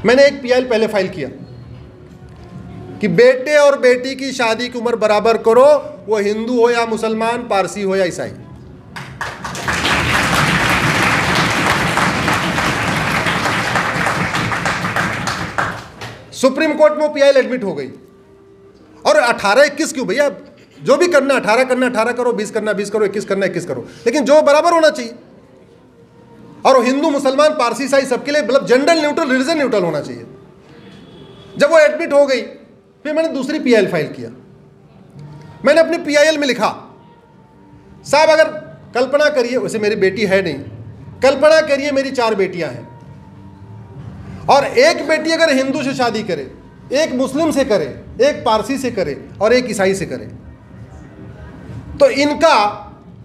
मैंने एक पीआईएल पहले फाइल किया कि बेटे और बेटी की शादी की उम्र बराबर करो, वो हिंदू हो या मुसलमान, पारसी हो या ईसाई। सुप्रीम कोर्ट में वो पीआईएल एडमिट हो गई। और 18-21 क्यों भैया, जो भी करना 18 करना 18 करो, 20 करना 20 करो, 21 करना 21 करो, लेकिन जो बराबर होना चाहिए। और हिंदू मुसलमान पारसी ईसाई सबके लिए मतलब जेंडर न्यूट्रल, रिलीजन न्यूट्रल होना चाहिए। जब वो एडमिट हो गई, फिर मैंने दूसरी पीआईएल फाइल किया। मैंने अपनी पीआईएल में लिखा, साहब अगर कल्पना करिए, वैसे मेरी बेटी है नहीं, कल्पना करिए मेरी 4 बेटियां हैं और एक बेटी अगर हिंदू से शादी करे, एक मुस्लिम से करे, एक पारसी से करे और एक ईसाई से करे, तो इनका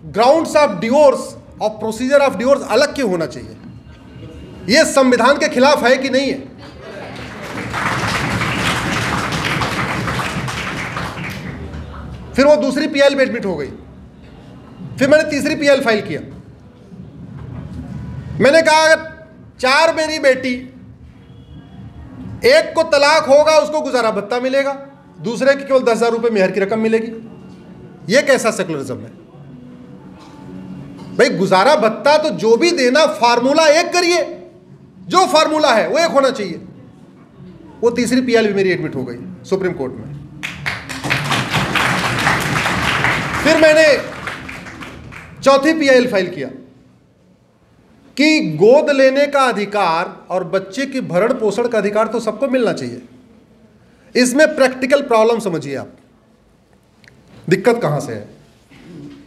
ग्राउंड्स ऑफ डिवोर्स और प्रोसीजर ऑफ डिवोर्स अलग क्यों होना चाहिए? यह संविधान के खिलाफ है कि नहीं है? फिर वो दूसरी पीआईएल में एडमिट हो गई। फिर मैंने तीसरी पीआईएल फाइल किया। मैंने कहा अगर 4 मेरी बेटी, एक को तलाक होगा उसको गुजारा भत्ता मिलेगा, दूसरे की केवल 10,000 रुपये मेहर की रकम मिलेगी। यह कैसा सेकुलरिज्म है भाई? गुजारा भत्ता तो जो भी देना, फार्मूला एक करिए, जो फार्मूला है वो एक होना चाहिए। वो तीसरी पीआईएल भी मेरी एडमिट हो गई सुप्रीम कोर्ट में। फिर मैंने चौथी पीआईएल फाइल किया कि गोद लेने का अधिकार और बच्चे की भरण पोषण का अधिकार तो सबको मिलना चाहिए। इसमें प्रैक्टिकल प्रॉब्लम समझिए आप, दिक्कत कहां से है।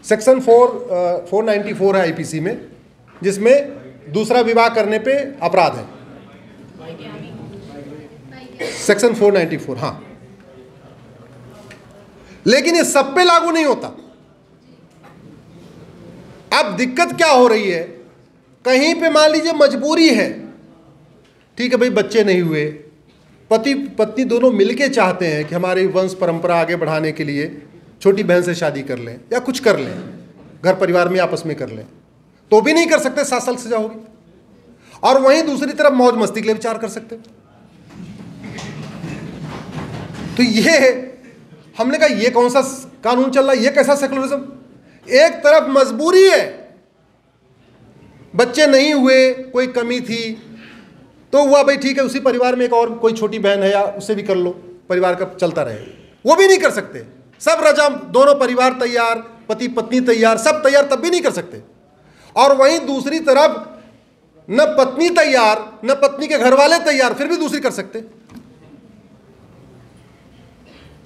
सेक्शन 494 है आईपीसी में, जिसमें दूसरा विवाह करने पे अपराध है। सेक्शन 494, हाँ, लेकिन ये सब पे लागू नहीं होता। अब दिक्कत क्या हो रही है, कहीं पे मान लीजिए मजबूरी है, ठीक है भाई, बच्चे नहीं हुए, पति पत्नी दोनों मिलके चाहते हैं कि हमारी वंश परंपरा आगे बढ़ाने के लिए छोटी बहन से शादी कर लें या कुछ कर लें, घर परिवार में आपस में कर लें, तो भी नहीं कर सकते, 7 साल सजा होगी। और वहीं दूसरी तरफ मौज मस्ती के लिए विचार कर सकते। तो ये हमने कहा ये कौन सा कानून चल रहा है, ये कैसा सेकुलरिज्म? एक तरफ मजबूरी है, बच्चे नहीं हुए, कोई कमी थी तो हुआ भाई ठीक है, उसी परिवार में एक और कोई छोटी बहन है या उससे भी कर लो, परिवार का चलता रहे, वो भी नहीं कर सकते। सब रजा, दोनों परिवार तैयार, पति पत्नी तैयार, सब तैयार, तब भी नहीं कर सकते। और वहीं दूसरी तरफ न पत्नी तैयार न पत्नी के घर वाले तैयार, फिर भी दूसरी कर सकते।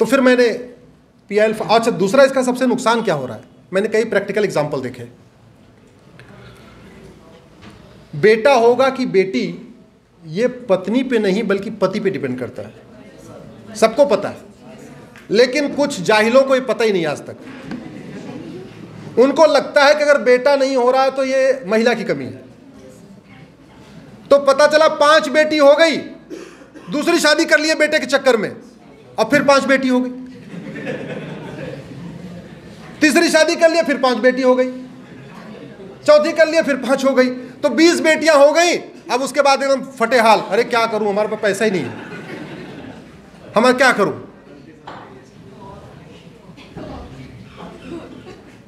तो फिर मैंने पीआईएल, अच्छा दूसरा इसका सबसे नुकसान क्या हो रहा है, मैंने कई प्रैक्टिकल एग्जांपल देखे। बेटा होगा कि बेटी, ये पत्नी पे नहीं बल्कि पति पे डिपेंड करता है, सबको पता है, लेकिन कुछ जाहिलों को ये पता ही नहीं आज तक। उनको लगता है कि अगर बेटा नहीं हो रहा है तो ये महिला की कमी है। तो पता चला 5 बेटी हो गई, दूसरी शादी कर लिए बेटे के चक्कर में, अब फिर 5 बेटी हो गई, तीसरी शादी कर लिया, फिर 5 बेटी हो गई, चौथी कर लिया, फिर 5 हो गई, तो 20 बेटियां हो गई। अब उसके बाद एकदम फटे हाल, अरे क्या करूं, हमारे पास पैसा ही नहीं है, हमारा क्या करूं।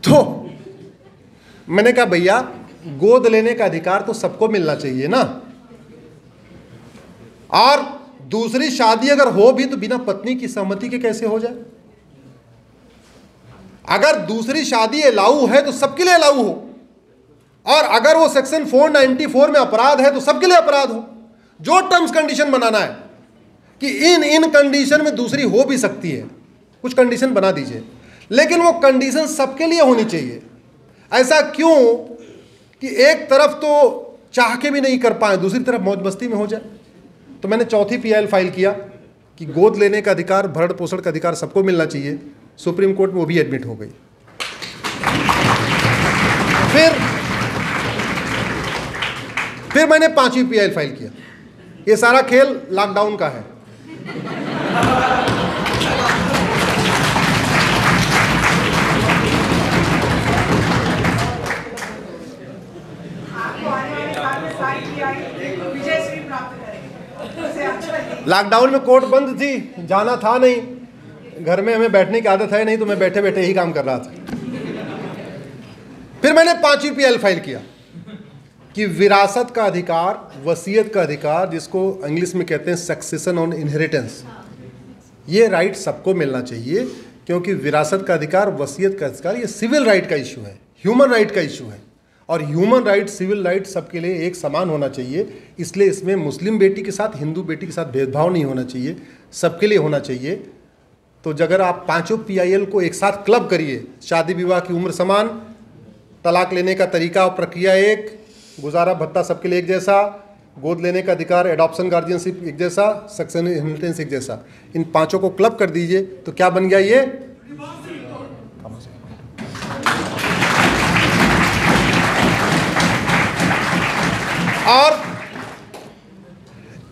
तो मैंने कहा भैया गोद लेने का अधिकार तो सबको मिलना चाहिए ना, और दूसरी शादी अगर हो भी तो बिना पत्नी की सहमति के कैसे हो जाए। अगर दूसरी शादी अलाउ है तो सबके लिए अलाउ हो, और अगर वो सेक्शन 494 में अपराध है तो सबके लिए अपराध हो। जो टर्म्स कंडीशन बनाना है कि इन कंडीशन में दूसरी हो भी सकती है, कुछ कंडीशन बना दीजिए, लेकिन वो कंडीशन सबके लिए होनी चाहिए। ऐसा क्यों कि एक तरफ तो चाह के भी नहीं कर पाए, दूसरी तरफ मौज मस्ती में हो जाए। तो मैंने चौथी पीआईएल फाइल किया कि गोद लेने का अधिकार, भरण पोषण का अधिकार सबको मिलना चाहिए। सुप्रीम कोर्ट में वो भी एडमिट हो गई। फिर मैंने 5वीं पीआईएल फाइल किया। ये सारा खेल लॉकडाउन का है। लॉकडाउन में कोर्ट बंद थी, जाना था नहीं, घर में हमें बैठने की आदत है नहीं, तो मैं बैठे बैठे ही काम कर रहा था। फिर मैंने 5वीं PL फाइल किया कि विरासत का अधिकार, वसीयत का अधिकार, जिसको इंग्लिश में कहते हैं सक्सेशन ऑन इनहेरिटेंस, ये राइट सबको मिलना चाहिए, क्योंकि विरासत का अधिकार, वसीयत का अधिकार, ये सिविल राइट का इशू है, ह्यूमन राइट का इशू है, और ह्यूमन राइट, सिविल राइट सबके लिए एक समान होना चाहिए। इसलिए इसमें मुस्लिम बेटी के साथ हिंदू बेटी के साथ भेदभाव नहीं होना चाहिए, सबके लिए होना चाहिए। तो अगर आप 5 PIL को एक साथ क्लब करिए, शादी विवाह की उम्र समान, तलाक लेने का तरीका और प्रक्रिया एक, गुजारा भत्ता सबके लिए एक जैसा, गोद लेने का अधिकार, एडॉप्शन गार्जियनशिप एक जैसा, सक्सेशन इनहेरिटेंस एक जैसा, इन 5 को क्लब कर दीजिए तो क्या बन गया ये? और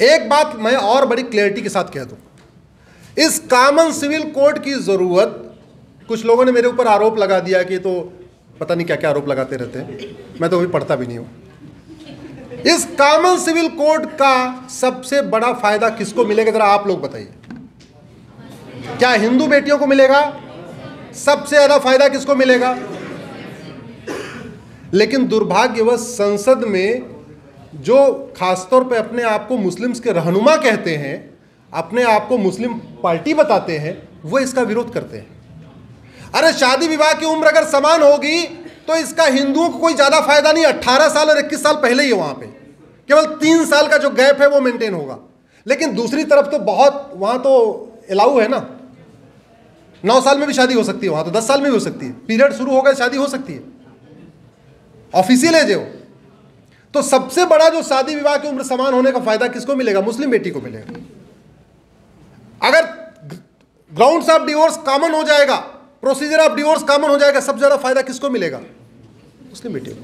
एक बात मैं और बड़ी क्लैरिटी के साथ कह दूं, इस कॉमन सिविल कोड की जरूरत, कुछ लोगों ने मेरे ऊपर आरोप लगा दिया कि तो पता नहीं क्या क्या आरोप लगाते रहते हैं, मैं तो अभी पढ़ता भी नहीं हूं। इस कॉमन सिविल कोड का सबसे बड़ा फायदा किसको मिलेगा, जरा आप लोग बताइए। क्या हिंदू बेटियों को मिलेगा? सबसे ज्यादा फायदा किसको मिलेगा? लेकिन दुर्भाग्यवश संसद में जो खासतौर पे अपने आप को मुस्लिम्स के रहनुमा कहते हैं, अपने आप को मुस्लिम पार्टी बताते हैं, वो इसका विरोध करते हैं। अरे शादी विवाह की उम्र अगर समान होगी तो इसका हिंदुओं को कोई ज्यादा फायदा नहीं। 18 साल और 21 साल पहले ही है, वहां पे केवल 3 साल का जो गैप है वो मेंटेन होगा। लेकिन दूसरी तरफ तो बहुत, वहां तो अलाउ है ना, 9 साल में भी शादी हो सकती है, वहां तो 10 साल में भी हो सकती है, पीरियड शुरू होगा शादी हो सकती है, ऑफिशियल है जो। तो सबसे बड़ा जो शादी विवाह की उम्र समान होने का फायदा किसको मिलेगा? मुस्लिम बेटी को मिलेगा। अगर ग्राउंड्स ऑफ डिवोर्स कॉमन हो जाएगा, प्रोसीजर ऑफ डिवोर्स कॉमन हो जाएगा, सबसे ज्यादा फायदा किसको मिलेगा? मुस्लिम बेटी को।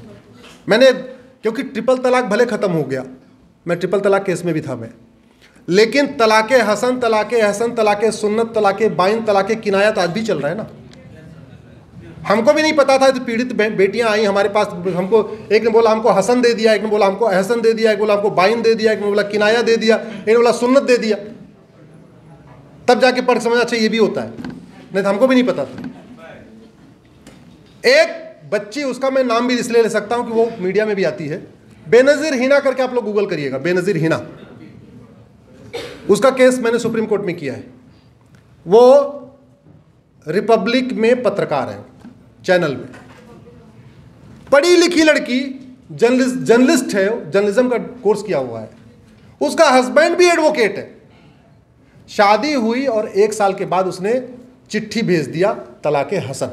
मैंने, क्योंकि ट्रिपल तलाक भले खत्म हो गया, मैं ट्रिपल तलाक केस में भी था मैं, लेकिन तलाके हसन, तलाके हसन, तलाके सुन्नत, तलाके बाइन, तलाके किनायत आज भी चल रहा है ना। हमको भी नहीं पता था, तो पीड़ित बेटियां आई हमारे पास, हमको एक ने बोला हमको हसन दे दिया, एक ने बोला हमको एहसन दे दिया, एक बोला हमको बाइन दे दिया, एक ने बोला किनाया दे दिया, एक ने बोला सुन्नत दे दिया। तब जाके पढ़ समझ, अच्छा ये भी होता है, नहीं तो हमको भी नहीं पता था। एक बच्ची, उसका मैं नाम भी इसलिए ले सकता हूं कि वो मीडिया में भी आती है, बेनजीर हिना करके आप लोग गूगल करिएगा, बेनजीर हिना। उसका केस मैंने सुप्रीम कोर्ट में किया है। वो रिपब्लिक में पत्रकार है, चैनल में, पढ़ी लिखी लड़की, जर्नलिस्ट है, जर्नलिज्म का कोर्स किया हुआ है, उसका हस्बैंड भी एडवोकेट है। शादी हुई और 1 साल के बाद उसने चिट्ठी भेज दिया तलाके हसन,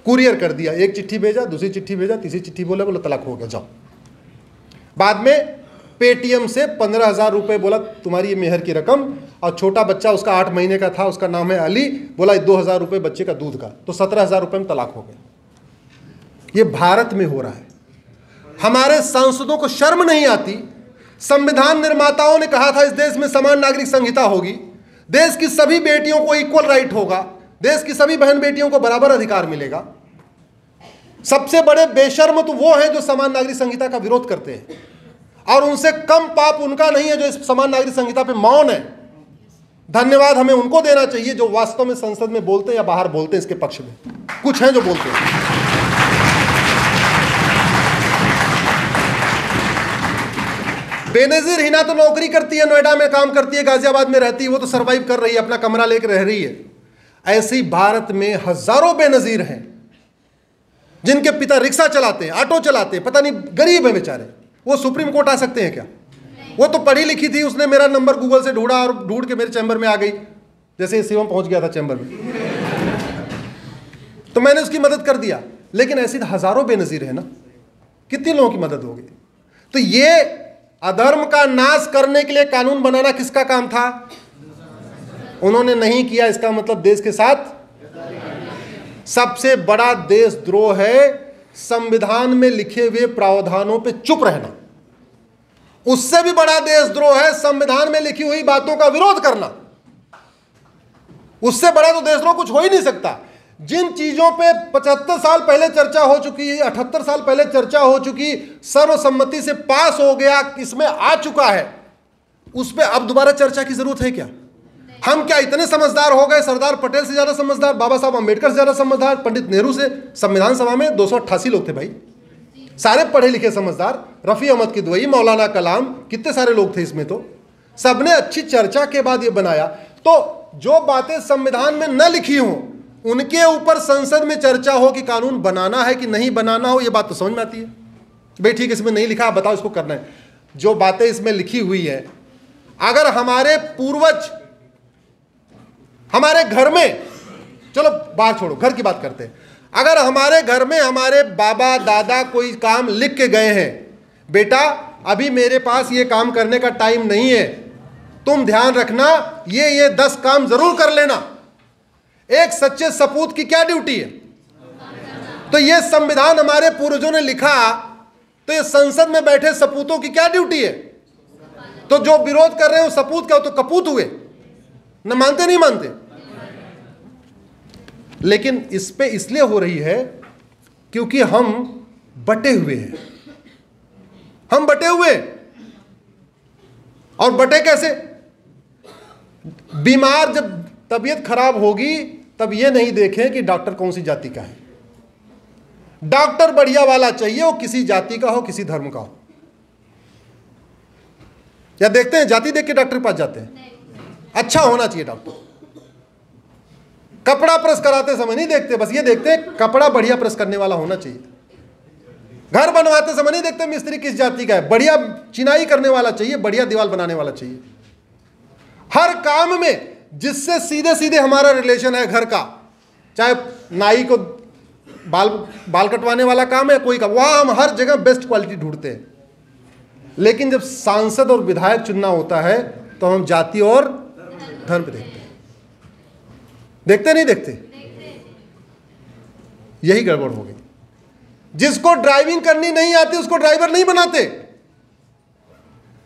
कुरियर कर दिया, एक चिट्ठी भेजा, दूसरी चिट्ठी भेजा, तीसरी चिट्ठी बोला तलाक हो गया जाओ। बाद में पेटीएम से 15,000 रुपये बोला तुम्हारी ये मेहर की रकम, और छोटा बच्चा उसका 8 महीने का था, उसका नाम है अली, बोला 2,000 रुपये बच्चे का दूध का, तो 17,000 रुपये में तलाक हो गया। ये भारत में हो रहा है। हमारे सांसदों को शर्म नहीं आती? संविधान निर्माताओं ने कहा था इस देश में समान नागरिक संहिता होगी, देश की सभी बेटियों को इक्वल राइट होगा, देश की सभी बहन बेटियों को बराबर अधिकार मिलेगा। सबसे बड़े बेशर्म तो वो हैं जो समान नागरिक संहिता का विरोध करते हैं, और उनसे कम पाप उनका नहीं है जो इस समान नागरिक संहिता पे मौन है। धन्यवाद हमें उनको देना चाहिए जो वास्तव में संसद में बोलते हैं या बाहर बोलते हैं इसके पक्ष में। कुछ हैं जो बोलते हैं। बेनजीर हिना तो नौकरी करती है, नोएडा में काम करती है, गाजियाबाद में रहती है, वो तो सरवाइव कर रही है, अपना कमरा लेकर रह रही है। ऐसी भारत में हजारों बेनजीर हैं जिनके पिता रिक्शा चलाते हैं, ऑटो चलाते हैं, पता नहीं गरीब है बेचारे, वो सुप्रीम कोर्ट आ सकते हैं क्या? वो तो पढ़ी लिखी थी, उसने मेरा नंबर गूगल से ढूंढा और ढूंढ के मेरे चैम्बर में आ गई, जैसे शिवम पहुंच गया था चैम्बर में, तो मैंने उसकी मदद कर दिया। लेकिन ऐसी हजारों बेनजीर है ना, कितने लोगों की मदद होगी? तो ये अधर्म का नाश करने के लिए कानून बनाना किसका काम था? उन्होंने नहीं किया। इसका मतलब देश के साथ सबसे बड़ा देशद्रोह है संविधान में लिखे हुए प्रावधानों पे चुप रहना। उससे भी बड़ा देशद्रोह है संविधान में लिखी हुई बातों का विरोध करना। उससे बड़ा तो देशद्रोह कुछ हो ही नहीं सकता। जिन चीजों पे 75 साल पहले चर्चा हो चुकी है, 78 साल पहले चर्चा हो चुकी, सर्वसम्मति से पास हो गया, इसमें आ चुका है, उस पर अब दोबारा चर्चा की जरूरत है क्या? हम क्या इतने समझदार हो गए? सरदार पटेल से ज्यादा समझदार, बाबा साहब अम्बेडकर से ज्यादा समझदार, पंडित नेहरू से? संविधान सभा में 288 लोग थे भाई, सारे पढ़े लिखे समझदार, रफ़ी अहमद किदवई, मौलाना कलाम, कितने सारे लोग थे इसमें। तो सबने अच्छी चर्चा के बाद ये बनाया। तो जो बातें संविधान में न लिखी हों उनके ऊपर संसद में चर्चा हो कि कानून बनाना है कि नहीं बनाना हो, ये बात तो समझ में आती है। भाई ठीक है, इसमें नहीं लिखा, बताओ इसको करना है। जो बातें इसमें लिखी हुई है, अगर हमारे पूर्वज हमारे घर में, चलो बाहर छोड़ो, घर की बात करते हैं, अगर हमारे घर में हमारे बाबा दादा कोई काम लिख के गए हैं, बेटा अभी मेरे पास ये काम करने का टाइम नहीं है, तुम ध्यान रखना ये 10 काम जरूर कर लेना। एक सच्चे सपूत की क्या ड्यूटी है? तो ये संविधान हमारे पूर्वजों ने लिखा, तो ये संसद में बैठे सपूतों की क्या ड्यूटी है? तो जो विरोध कर रहे हो सपूत क्या हो? तो कपूत हुए, न मानते नहीं मानते। लेकिन इस पे इसलिए हो रही है क्योंकि हम बटे हुए हैं, हम बटे हुए। और बटे कैसे? बीमार जब तबीयत खराब होगी तब ये नहीं देखें कि डॉक्टर कौन सी जाति का है। डॉक्टर बढ़िया वाला चाहिए, वो किसी जाति का हो, किसी धर्म का हो। या देखते हैं जाति देख के डॉक्टर के पास जाते हैं? अच्छा होना चाहिए डॉक्टर। कपड़ा प्रेस कराते समय नहीं देखते, बस ये देखते हैं कपड़ा बढ़िया प्रेस करने वाला होना चाहिए। घर बनवाते समय नहीं देखते मिस्त्री किस जाति का है, बढ़िया चिनाई करने वाला चाहिए, बढ़िया दीवार बनाने वाला चाहिए। हर काम में जिससे सीधे सीधे हमारा रिलेशन है घर का, चाहे नाई को बाल कटवाने वाला काम है कोई का, वहां हम हर जगह बेस्ट क्वालिटी ढूंढते हैं। लेकिन जब सांसद और विधायक चुनना होता है तो हम जाति और धर्म पे देखते हैं। देखते नहीं देखते? यही गड़बड़ हो गई। जिसको ड्राइविंग करनी नहीं आती उसको ड्राइवर नहीं बनाते,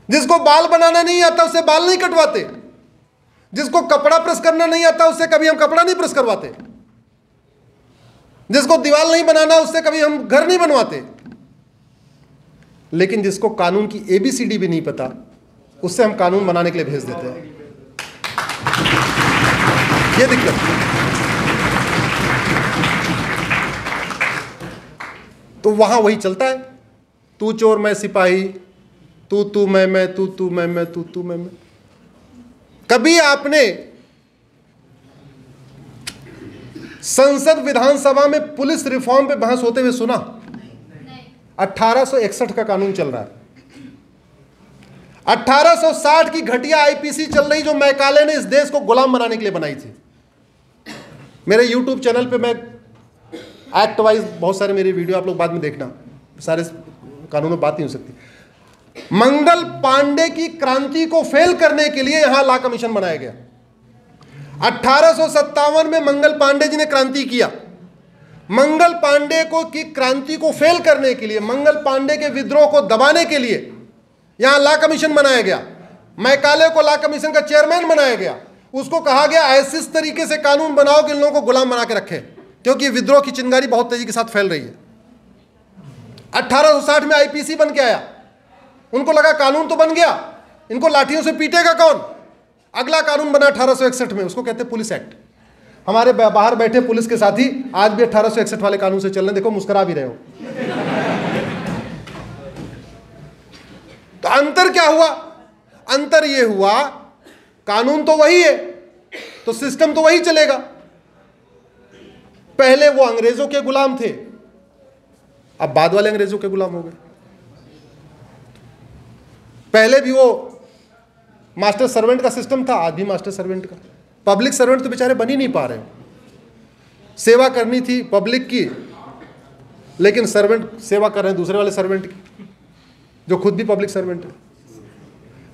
जिसको बाल बनाना नहीं आता उससे बाल नहीं कटवाते, जिसको कपड़ा प्रेस करना नहीं आता उससे कभी हम कपड़ा नहीं प्रेस करवाते, जिसको दीवार नहीं बनाना उससे कभी हम घर नहीं बनवाते। लेकिन जिसको कानून की ABCD भी नहीं पता उससे हम कानून बनाने के लिए भेज देते हैं। ये दिक्कत है। तो वहां वही चलता है, तू चोर मैं सिपाही, तू मैं, तू मैं, तू मैं। कभी आपने संसद विधानसभा में पुलिस रिफॉर्म पे बहस होते हुए सुना? 1861 का कानून चल रहा है, 1860 की घटिया IPC चल रही जो मैकाले ने इस देश को गुलाम बनाने के लिए बनाई थी। मेरे YouTube चैनल पे मैं एक्ट वाइज बहुत सारे मेरे वीडियो आप लोग बाद में देखना, सारे कानूनों बात नहीं हो सकती। मंगल पांडे की क्रांति को फेल करने के लिए यहां लॉ कमीशन बनाया गया। 1857 में मंगल पांडे जी ने क्रांति किया। मंगल पांडे को की क्रांति को फेल करने के लिए, मंगल पांडे के विद्रोह को दबाने के लिए यहां लॉ कमीशन बनाया गया। मैकाले को लॉ कमीशन का चेयरमैन बनाया गया। उसको कहा गया ऐसे इस तरीके से कानून बनाओ कि इन लोगों को गुलाम बना के रखे, क्योंकि विद्रोह की चिंगारी बहुत तेजी के साथ फैल रही है। 1860 में IPC बन के आया। उनको लगा कानून तो बन गया, इनको लाठियों से पीटेगा कौन? अगला कानून बना 1861 में, उसको कहते हैं पुलिस एक्ट। हमारे बाहर बैठे पुलिस के साथी आज भी 1861 वाले कानून से चल रहे, देखो मुस्कुरा भी रहे हो। तो अंतर क्या हुआ? अंतर यह हुआ कानून तो वही है तो सिस्टम तो वही चलेगा। पहले वो अंग्रेजों के गुलाम थे, अब बाद वाले अंग्रेजों के गुलाम हो गए। पहले भी वो मास्टर सर्वेंट का सिस्टम था, आज भी मास्टर सर्वेंट का। पब्लिक सर्वेंट तो बेचारे बन ही नहीं पा रहे। सेवा करनी थी पब्लिक की, लेकिन सर्वेंट सेवा कर रहे हैं दूसरे वाले सर्वेंट की, जो खुद भी पब्लिक सर्वेंट है।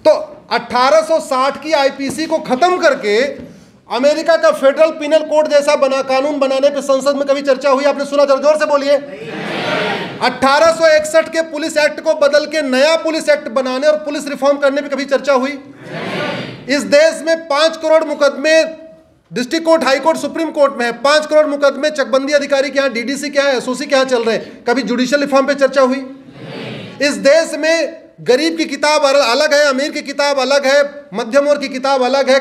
तो 1860 की IPC को खत्म करके अमेरिका का फेडरल पिनल कोड जैसा बना कानून बनाने पे संसद में कभी चर्चा हुई? आपने सुना? जोर से बोलिए। 1861 के पुलिस एक्ट को बदल के नया पुलिस एक्ट बनाने और पुलिस रिफॉर्म करने पे कभी चर्चा हुई? इस देश में 5 करोड़ मुकदमे district court, high court, supreme court में है। 5 करोड़ मुकदमे चकबंदी अधिकारी के यहाँ, DDC के यहाँ, SOC के यहाँ चल रहे हैं। कभी जुडिशियल रिफॉर्म पे चर्चा हुई? इस देश में गरीब की किताब अलग है, अमीर की किताब अलग है, मध्यम वर्ग की किताब अलग है,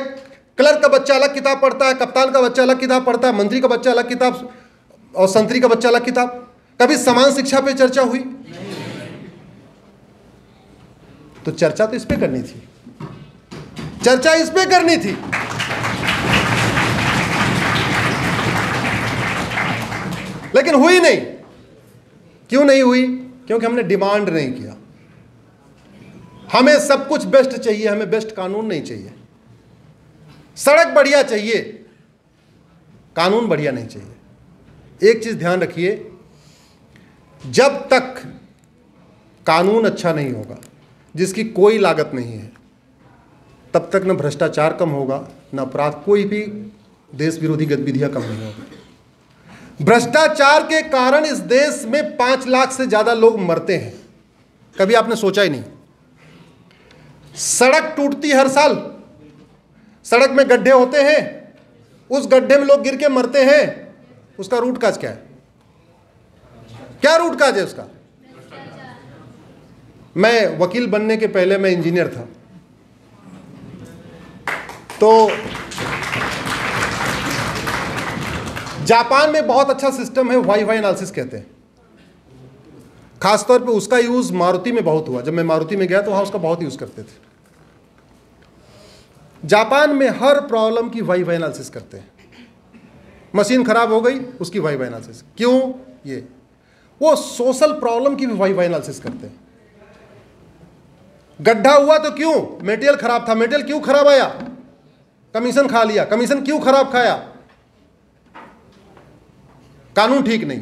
क्लर्क का बच्चा अलग किताब पढ़ता है, कप्तान का बच्चा अलग किताब पढ़ता है, मंत्री का बच्चा अलग किताब और संतरी का बच्चा अलग किताब। कभी समान शिक्षा पे चर्चा हुई? तो चर्चा तो इस पे करनी थी, चर्चा इस पे करनी थी। लेकिन हुई नहीं। क्यों नहीं हुई? क्योंकि हमने डिमांड नहीं किया। हमें सब कुछ बेस्ट चाहिए, हमें बेस्ट कानून नहीं चाहिए। सड़क बढ़िया चाहिए, कानून बढ़िया नहीं चाहिए। एक चीज ध्यान रखिए, जब तक कानून अच्छा नहीं होगा, जिसकी कोई लागत नहीं है, तब तक न भ्रष्टाचार कम होगा, न अपराध, कोई भी देश विरोधी गतिविधियां कम नहीं होगी। भ्रष्टाचार के कारण इस देश में 5 लाख से ज्यादा लोग मरते हैं। कभी आपने सोचा ही नहीं। सड़क टूटती हर साल, सड़क में गड्ढे होते हैं, उस गड्ढे में लोग गिर के मरते हैं। उसका रूट काज क्या है? क्या रूट काज है उसका? मैं वकील बनने के पहले मैं इंजीनियर था, तो जापान में बहुत अच्छा सिस्टम है, वाई वाई एनालिसिस कहते हैं। खासतौर पे उसका यूज मारुति में बहुत हुआ। जब मैं मारुति में गया तो वहां उसका बहुत यूज करते थे। जापान में हर प्रॉब्लम की वाई वाई एनालिसिस करते हैं। मशीन खराब हो गई, उसकी वाई वाई एनालिसिस। क्यों? ये वो सोशल प्रॉब्लम की भी वाई वाई एनालिसिस करते हैं। गड्ढा हुआ तो क्यों? मटेरियल खराब था, मटेरियल क्यों खराब आया? कमीशन खा लिया, कमीशन क्यों खराब खाया? कानून ठीक नहीं।